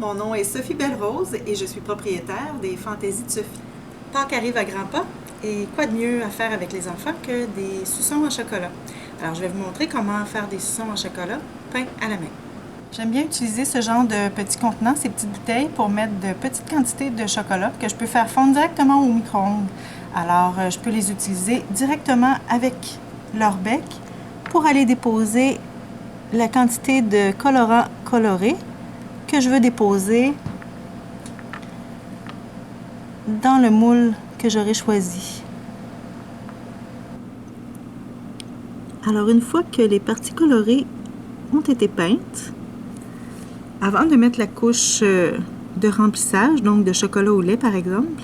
mon nom est Sophie Belle-Rose et je suis propriétaire des Fantaisies de Sophie. Pâques arrive à grands pas et quoi de mieux à faire avec les enfants que des suçons en chocolat. Alors je vais vous montrer comment faire des suçons en chocolat peints à la main. J'aime bien utiliser ce genre de petits contenants, ces petites bouteilles, pour mettre de petites quantités de chocolat que je peux faire fondre directement au micro-ondes. Alors je peux les utiliser directement avec leur bec pour aller déposer la quantité de colorant coloré que je veux déposer dans le moule que j'aurai choisi. Alors une fois que les parties colorées ont été peintes, avant de mettre la couche de remplissage, donc de chocolat au lait par exemple,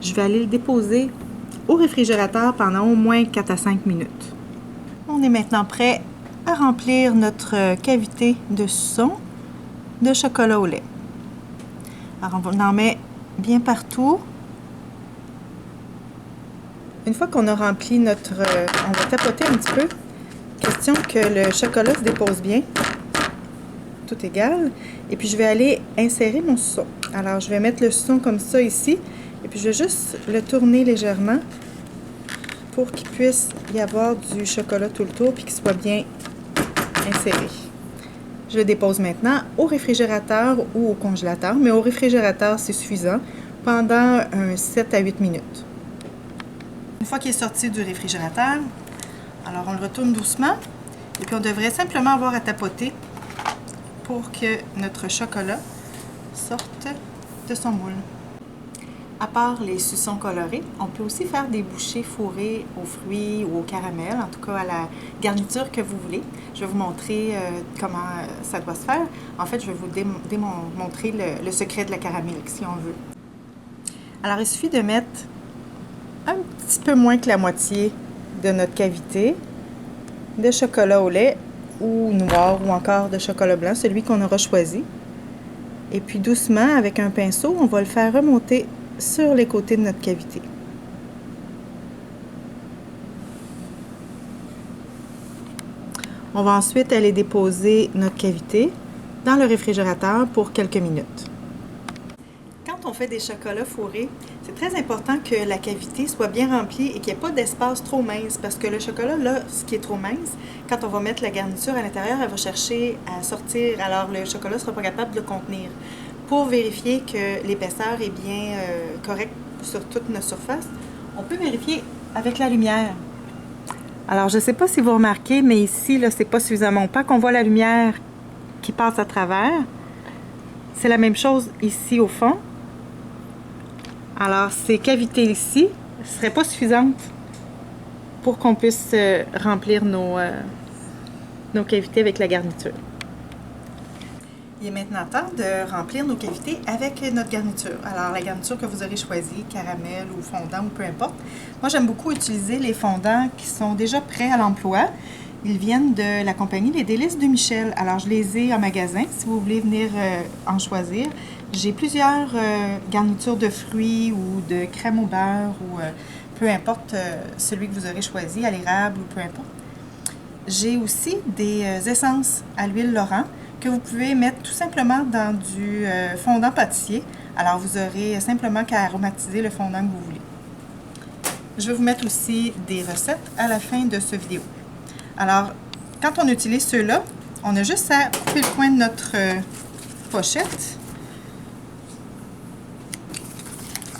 je vais aller le déposer au réfrigérateur pendant au moins 4 à 5 minutes. On est maintenant prêt à remplir notre cavité de suçon de chocolat au lait. Alors on en met bien partout. Une fois qu'on a rempli notre... on va tapoter un petit peu. Question que le chocolat se dépose bien. Tout égal. Et puis je vais aller insérer mon suçon. Alors je vais mettre le suçon comme ça ici. Et puis je vais juste le tourner légèrement pour qu'il puisse y avoir du chocolat tout le tour puis qu'il soit bien inséré. Je le dépose maintenant au réfrigérateur ou au congélateur, mais au réfrigérateur c'est suffisant, pendant 7 à 8 minutes. Une fois qu'il est sorti du réfrigérateur, alors on le retourne doucement et puis on devrait simplement avoir à tapoter pour que notre chocolat sorte de son moule. À part les suçons colorés, on peut aussi faire des bouchées fourrées aux fruits ou au caramel, en tout cas à la garniture que vous voulez. Je vais vous montrer comment ça doit se faire. En fait, je vais vous montrer le secret de la caramel, si on veut. Alors, il suffit de mettre un petit peu moins que la moitié de notre cavité de chocolat au lait ou noir ou encore de chocolat blanc, celui qu'on aura choisi. Et puis doucement, avec un pinceau, on va le faire remonter sur les côtés de notre cavité. On va ensuite aller déposer notre cavité dans le réfrigérateur pour quelques minutes. Quand on fait des chocolats fourrés, c'est très important que la cavité soit bien remplie et qu'il n'y ait pas d'espace trop mince parce que le chocolat, là, ce qui est trop mince, quand on va mettre la garniture à l'intérieur, elle va chercher à sortir, alors le chocolat ne sera pas capable de le contenir. Pour vérifier que l'épaisseur est bien correcte sur toute notre surface, on peut vérifier avec la lumière. Alors, je ne sais pas si vous remarquez, mais ici, là, c'est pas suffisamment opaque. On voit la lumière qui passe à travers. C'est la même chose ici au fond. Alors, ces cavités ici ne seraient pas suffisantes pour qu'on puisse remplir nos cavités avec la garniture. Il est maintenant temps de remplir nos cavités avec notre garniture. Alors, la garniture que vous aurez choisie, caramel ou fondant ou peu importe. Moi, j'aime beaucoup utiliser les fondants qui sont déjà prêts à l'emploi. Ils viennent de la compagnie Les Délices de Michel. Alors, je les ai en magasin si vous voulez venir en choisir. J'ai plusieurs garnitures de fruits ou de crème au beurre ou peu importe celui que vous aurez choisi, à l'érable ou peu importe. J'ai aussi des essences à l'huile Laurent que vous pouvez mettre tout simplement dans du fondant pâtissier. Alors, vous aurez simplement qu'à aromatiser le fondant que vous voulez. Je vais vous mettre aussi des recettes à la fin de cette vidéo. Alors, quand on utilise ceux-là, on a juste à couper le coin de notre pochette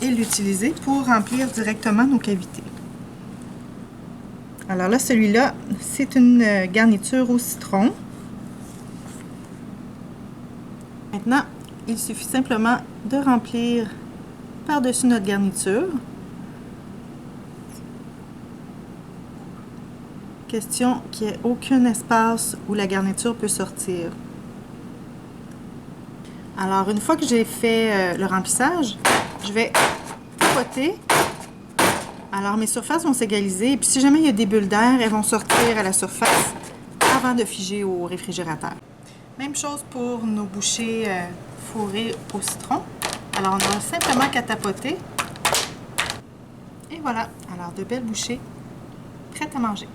et l'utiliser pour remplir directement nos cavités. Alors là, celui-là, c'est une garniture au citron. Maintenant, il suffit simplement de remplir par-dessus notre garniture. Question qu'il n'y ait aucun espace où la garniture peut sortir. Alors, une fois que j'ai fait le remplissage, je vais tapoter. Alors, mes surfaces vont s'égaliser. Et puis, si jamais il y a des bulles d'air, elles vont sortir à la surface avant de figer au réfrigérateur. Même chose pour nos bouchées fourrées au citron. Alors, on a simplement qu'à tapoter. Et voilà. Alors, de belles bouchées prêtes à manger.